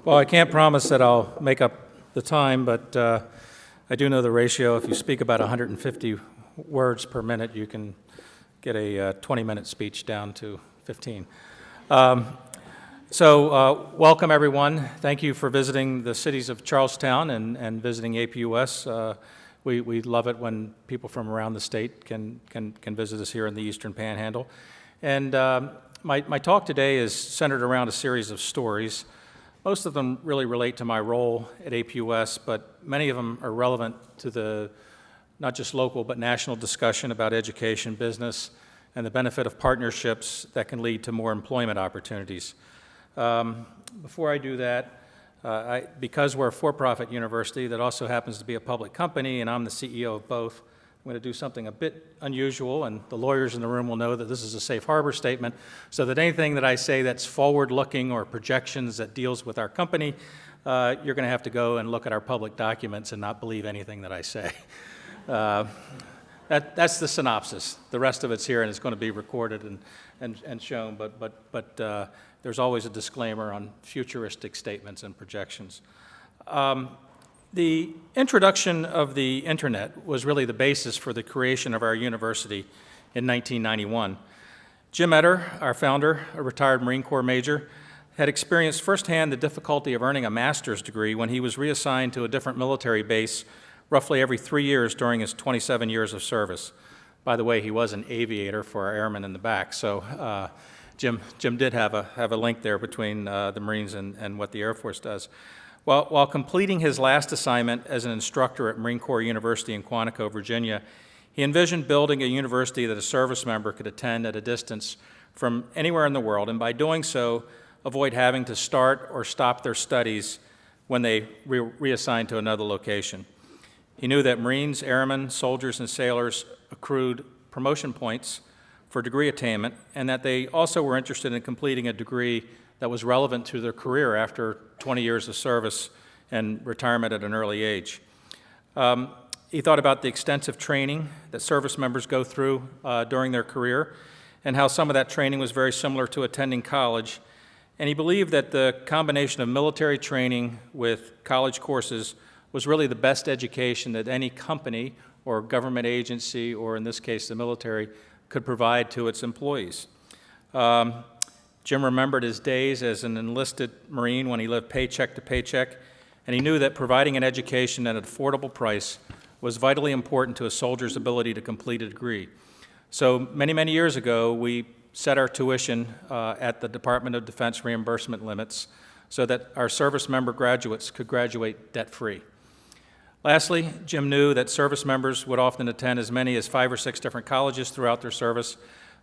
Well, I can't promise that I'll make up the time, but I do know the ratio. If you speak about 150 words per minute, you can get a 20-minute speech down to 15. Welcome, everyone. Thank you for visiting the cities of Charlestown and visiting APUS. We love it when people from around the state can visit us here in the Eastern Panhandle. And my talk today is centered around a series of stories. Most of them really relate to my role at APUS, but many of them are relevant to the not just local but national discussion about education, business, and the benefit of partnerships that can lead to more employment opportunities. Before I do that, because we're a for-profit university that also happens to be a public company, and I'm the CEO of both, I'm going to do something a bit unusual, and the lawyers in the room will know that this is a safe harbor statement, so that anything that I say that's forward-looking or projections that deals with our company, you're going to have to go and look at our public documents and not believe anything that I say. That's the synopsis. The rest of it's here, and it's going to be recorded and shown, but there's always a disclaimer on futuristic statements and projections. The introduction of the internet was really the basis for the creation of our university in 1991. Jim Etter, our founder, a retired Marine Corps major, had experienced firsthand the difficulty of earning a master's degree when he was reassigned to a different military base roughly every 3 years during his 27 years of service. By the way, he was an aviator for our airmen in the back, so Jim did have a link there between the Marines and what the Air Force does. While completing his last assignment as an instructor at Marine Corps University in Quantico, Virginia, he envisioned building a university that a service member could attend at a distance from anywhere in the world, and by doing so, avoid having to start or stop their studies when they reassigned to another location. He knew that Marines, airmen, soldiers, and sailors accrued promotion points for degree attainment, and that they also were interested in completing a degree that was relevant to their career after 20 years of service and retirement at an early age. He thought about the extensive training that service members go through during their career and how some of that training was very similar to attending college. And he believed that the combination of military training with college courses was really the best education that any company or government agency, or in this case the military, could provide to its employees. Jim remembered his days as an enlisted Marine when he lived paycheck to paycheck, and he knew that providing an education at an affordable price was vitally important to a soldier's ability to complete a degree. So many years ago, we set our tuition at the Department of Defense reimbursement limits so that our service member graduates could graduate debt-free. Lastly, Jim knew that service members would often attend as many as 5 or 6 different colleges throughout their service,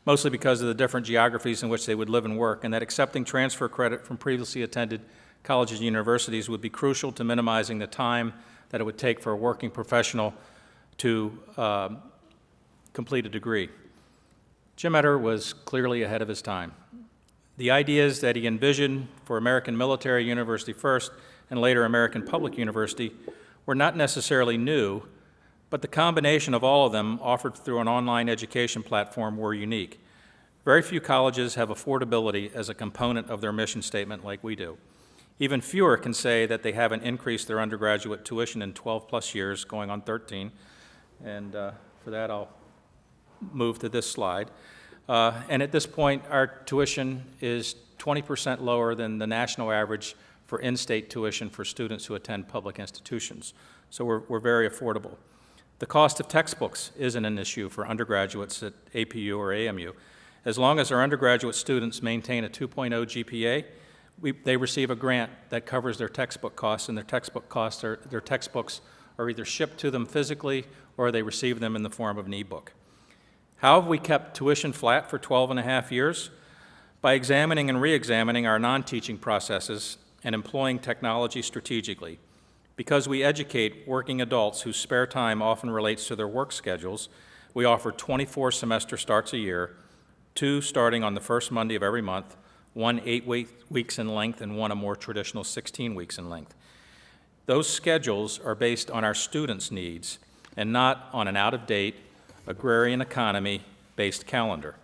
mostly because of the different geographies in which they would live and work, and that accepting transfer credit from previously attended colleges and universities would be crucial to minimizing the time that it would take for a working professional to complete a degree. Jim Etter was clearly ahead of his time. The ideas that he envisioned for American Military University first and later American Public University were not necessarily new, but the combination of all of them offered through an online education platform were unique. Very few colleges have affordability as a component of their mission statement like we do. Even fewer can say that they haven't increased their undergraduate tuition in 12 plus years, going on 13. And for that, I'll move to this slide. And at this point, our tuition is 20% lower than the national average for in-state tuition for students who attend public institutions. So we're very affordable. The cost of textbooks isn't an issue for undergraduates at APU or AMU. As long as our undergraduate students maintain a 2.0 GPA, they receive a grant that covers their textbook costs, and their textbooks are either shipped to them physically or they receive them in the form of an ebook. How have we kept tuition flat for 12 and a half years? By examining and re-examining our non-teaching processes and employing technology strategically. Because we educate working adults whose spare time often relates to their work schedules, we offer 24 semester starts a year, 2 starting on the first Monday of every month, 1 8 weeks in length, and 1 a more traditional 16 weeks in length. Those schedules are based on our students' needs and not on an out-of-date, agrarian economy-based calendar.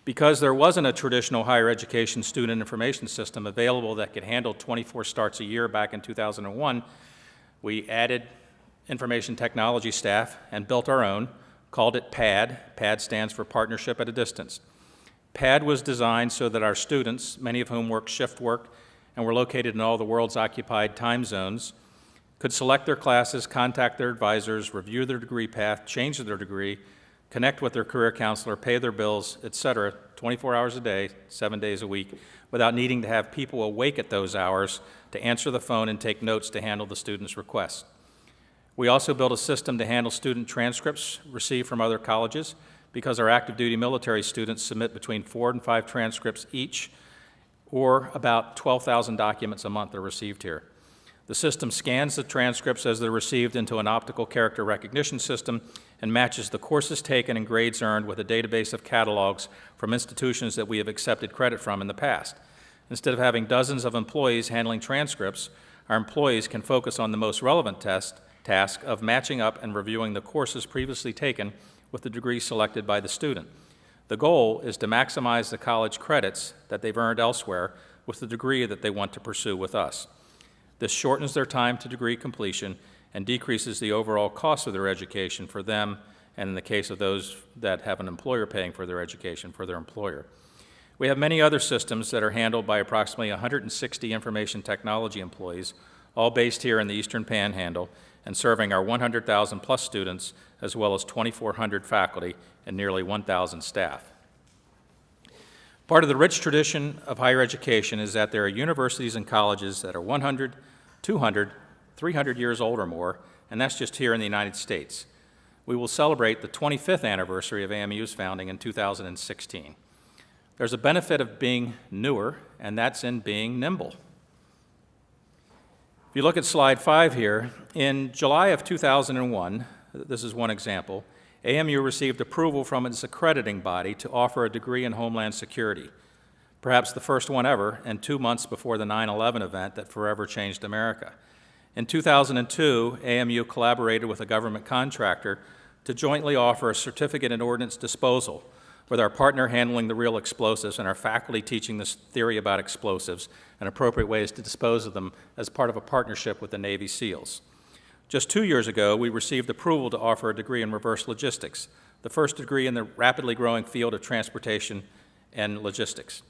Because there wasn't a traditional higher education student information system available that could handle 24 starts a year back in 2001, we added information technology staff and built our own, called it PAD. PAD stands for Partnership at a Distance. PAD was designed so that our students, many of whom work shift work and were located in all the world's occupied time zones, could select their classes, contact their advisors, review their degree path, change their degree, connect with their career counselor, pay their bills, etc., 24 hours a day, 7 days a week, without needing to have people awake at those hours to answer the phone and take notes to handle the student's requests. We also built a system to handle student transcripts received from other colleges, because our active duty military students submit between 4 and 5 transcripts each, or about 12,000 documents a month are received here. The system scans the transcripts as they're received into an optical character recognition system and matches the courses taken and grades earned with a database of catalogs from institutions that we have accepted credit from in the past. Instead of having dozens of employees handling transcripts, our employees can focus on the most relevant task of matching up and reviewing the courses previously taken with the degree selected by the student. The goal is to maximize the college credits that they've earned elsewhere with the degree that they want to pursue with us. This shortens their time to degree completion and decreases the overall cost of their education for them, and in the case of those that have an employer paying for their education, for their employer. We have many other systems that are handled by approximately 160 information technology employees, all based here in the Eastern Panhandle and serving our 100,000 plus students, as well as 2,400 faculty and nearly 1,000 staff. Part of the rich tradition of higher education is that there are universities and colleges that are 100, 200, 300 years old or more, and that's just here in the United States. We will celebrate the 25th anniversary of AMU's founding in 2016. There's a benefit of being newer, and that's in being nimble. If you look at slide 5 here, in July of 2001, this is one example, AMU received approval from its accrediting body to offer a degree in Homeland Security, perhaps the first one ever, and 2 months before the 9/11 event that forever changed America. In 2002, AMU collaborated with a government contractor to jointly offer a certificate in ordnance disposal, with our partner handling the real explosives and our faculty teaching this theory about explosives and appropriate ways to dispose of them as part of a partnership with the Navy SEALs. Just 2 years ago, we received approval to offer a degree in reverse logistics, the first degree in the rapidly growing field of transportation and logistics.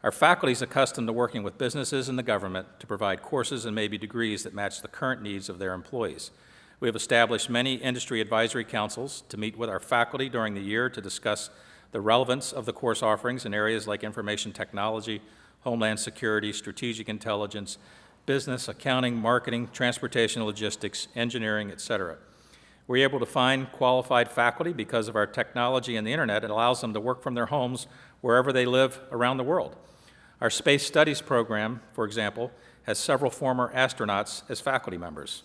Our faculty is accustomed to working with businesses and the government to provide courses and maybe degrees that match the current needs of their employees. We have established many industry advisory councils to meet with our faculty during the year to discuss the relevance of the course offerings in areas like information technology, homeland security, strategic intelligence, business, accounting, marketing, transportation, logistics, engineering, etc. We're able to find qualified faculty because of our technology and the internet. It allows them to work from their homes wherever they live around the world. Our space studies program, for example, has several former astronauts as faculty members.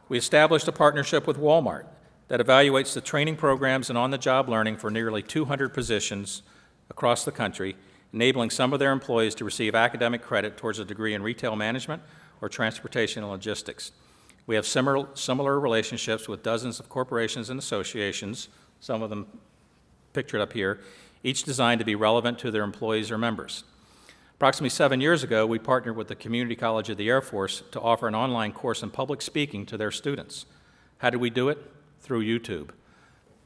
We established a partnership with Walmart that evaluates the training programs and on-the-job learning for nearly 200 positions across the country, enabling some of their employees to receive academic credit towards a degree in retail management or transportation and logistics. We have similar relationships with dozens of corporations and associations, some of them pictured up here, each designed to be relevant to their employees or members. Approximately 7 years ago, we partnered with the Community College of the Air Force to offer an online course in public speaking to their students. How did we do it? Through YouTube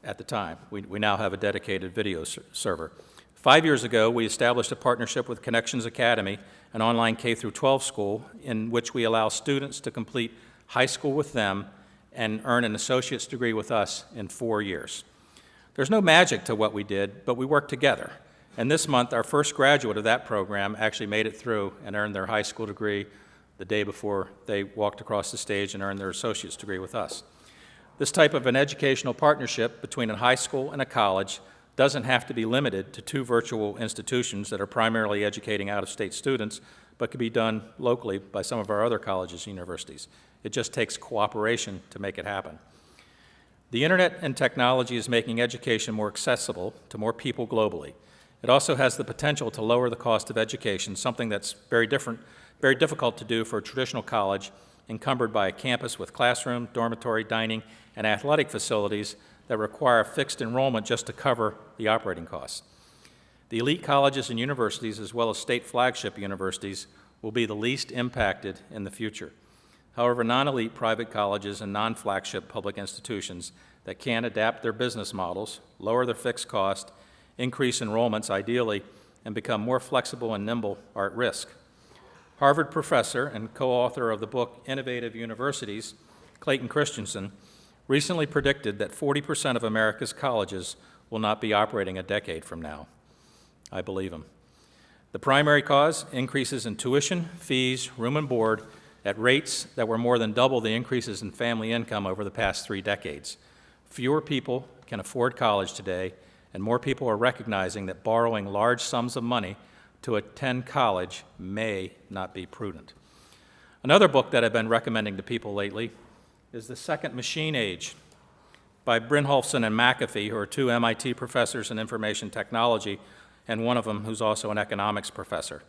at the time. We now have a dedicated video server. 5 years ago, we established a partnership with Connections Academy, an online K-12 school in which we allow students to complete high school with them and earn an associate's degree with us in 4 years. There's no magic to what we did, but we worked together. And this month, our first graduate of that program actually made it through and earned their high school degree the day before they walked across the stage and earned their associate's degree with us. This type of an educational partnership between a high school and a college doesn't have to be limited to 2 virtual institutions that are primarily educating out-of-state students, but can be done locally by some of our other colleges and universities. It just takes cooperation to make it happen. The internet and technology is making education more accessible to more people globally. It also has the potential to lower the cost of education, something that's very difficult to do for a traditional college encumbered by a campus with classroom, dormitory, dining, and athletic facilities that require fixed enrollment just to cover the operating costs. The elite colleges and universities, as well as state flagship universities, will be the least impacted in the future. However, non-elite private colleges and non-flagship public institutions that can adapt their business models, lower their fixed cost, increase enrollments ideally, and become more flexible and nimble are at risk. Harvard professor and co-author of the book Innovative Universities, Clayton Christensen, recently predicted that 40% of America's colleges will not be operating a decade from now. I believe him. The primary cause, increases in tuition, fees, room and board at rates that were more than double the increases in family income over the past 3 decades. Fewer people can afford college today, and more people are recognizing that borrowing large sums of money to attend college may not be prudent. Another book that I've been recommending to people lately is The Second Machine Age by Brynjolfsson and McAfee, who are 2 MIT professors in information technology, and one of them who's also an economics professor.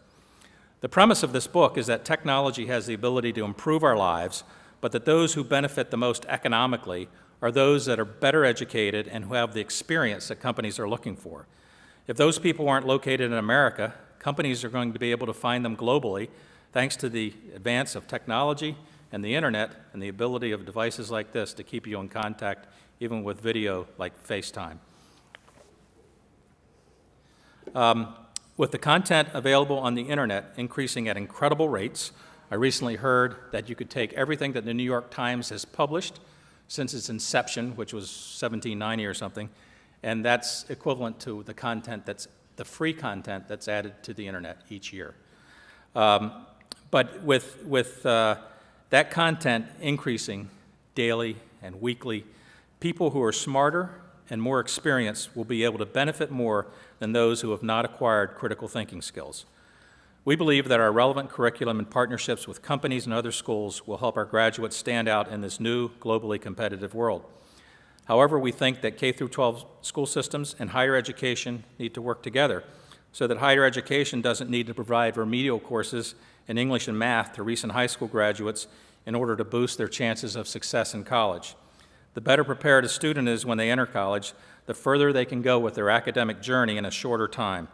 The premise of this book is that technology has the ability to improve our lives, but that those who benefit the most economically are those that are better educated and who have the experience that companies are looking for. If those people aren't located in America, companies are going to be able to find them globally thanks to the advance of technology and the internet and the ability of devices like this to keep you in contact even with video like FaceTime. With the content available on the internet increasing at incredible rates, I recently heard that you could take everything that the New York Times has published since its inception, which was 1790 or something, and that's equivalent to the content that's the free content that's added to the internet each year. But with that content increasing daily and weekly, people who are smarter and more experienced will be able to benefit more than those who have not acquired critical thinking skills. We believe that our relevant curriculum and partnerships with companies and other schools will help our graduates stand out in this new, globally competitive world. However, we think that K-12 school systems and higher education need to work together so that higher education doesn't need to provide remedial courses in English and math to recent high school graduates in order to boost their chances of success in college. The better prepared a student is when they enter college, the further they can go with their academic journey in a shorter time.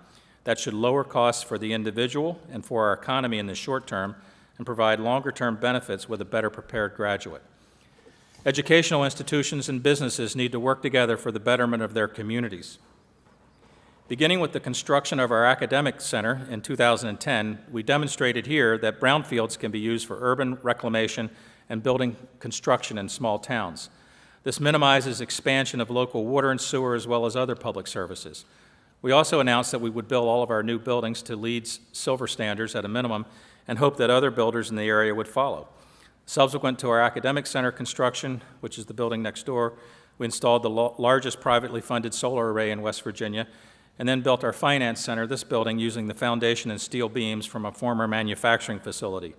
That should lower costs for the individual and for our economy in the short term and provide longer-term benefits with a better prepared graduate. Educational institutions and businesses need to work together for the betterment of their communities. Beginning with the construction of our academic center in 2010, we demonstrated here that brownfields can be used for urban reclamation and building construction in small towns. This minimizes expansion of local water and sewer as well as other public services. We also announced that we would build all of our new buildings to LEED's silver standards at a minimum and hope that other builders in the area would follow. Subsequent to our academic center construction, which is the building next door, we installed the largest privately funded solar array in West Virginia and then built our finance center, this building, using the foundation and steel beams from a former manufacturing facility.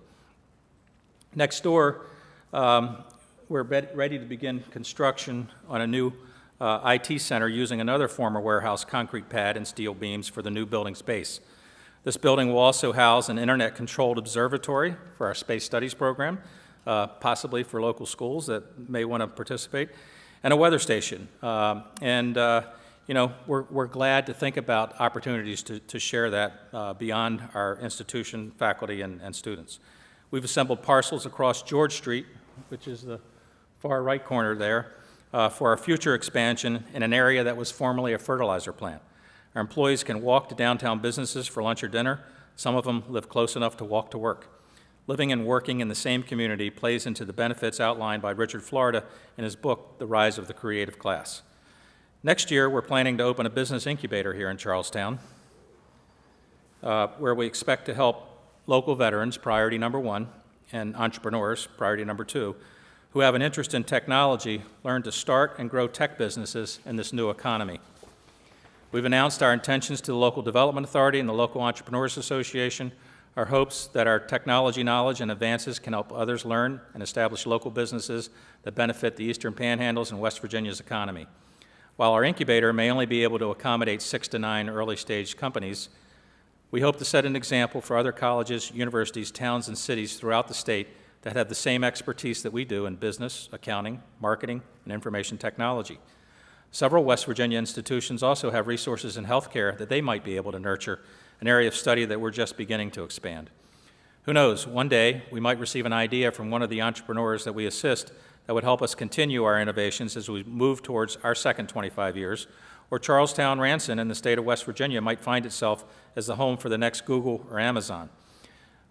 Next door, we're ready to begin construction on a new IT center using another former warehouse concrete pad and steel beams for the new building space. This building will also house an internet-controlled observatory for our space studies program, possibly for local schools that may want to participate, and a weather station. You know, we're glad to think about opportunities to share that beyond our institution, faculty, and students. We've assembled parcels across George Street, which is the far right corner there, for our future expansion in an area that was formerly a fertilizer plant. Our employees can walk to downtown businesses for lunch or dinner. Some of them live close enough to walk to work. Living and working in the same community plays into the benefits outlined by Richard Florida in his book, The Rise of the Creative Class. Next year, we're planning to open a business incubator here in Charlestown, where we expect to help local veterans, priority number 1, and entrepreneurs, priority number 2, who have an interest in technology, learn to start and grow tech businesses in this new economy. We've announced our intentions to the Local Development Authority and the Local Entrepreneurs Association, our hopes that our technology knowledge and advances can help others learn and establish local businesses that benefit the Eastern Panhandles and West Virginia's economy. While our incubator may only be able to accommodate 6 to 9 early-stage companies, we hope to set an example for other colleges, universities, towns, and cities throughout the state that have the same expertise that we do in business, accounting, marketing, and information technology. Several West Virginia institutions also have resources in healthcare that they might be able to nurture, an area of study that we're just beginning to expand. Who knows, one day we might receive an idea from one of the entrepreneurs that we assist that would help us continue our innovations as we move towards our second 25 years, or Charlestown Ranson in the state of West Virginia might find itself as the home for the next Google or Amazon.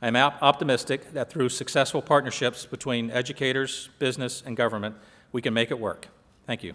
I am optimistic that through successful partnerships between educators, business, and government, we can make it work. Thank you.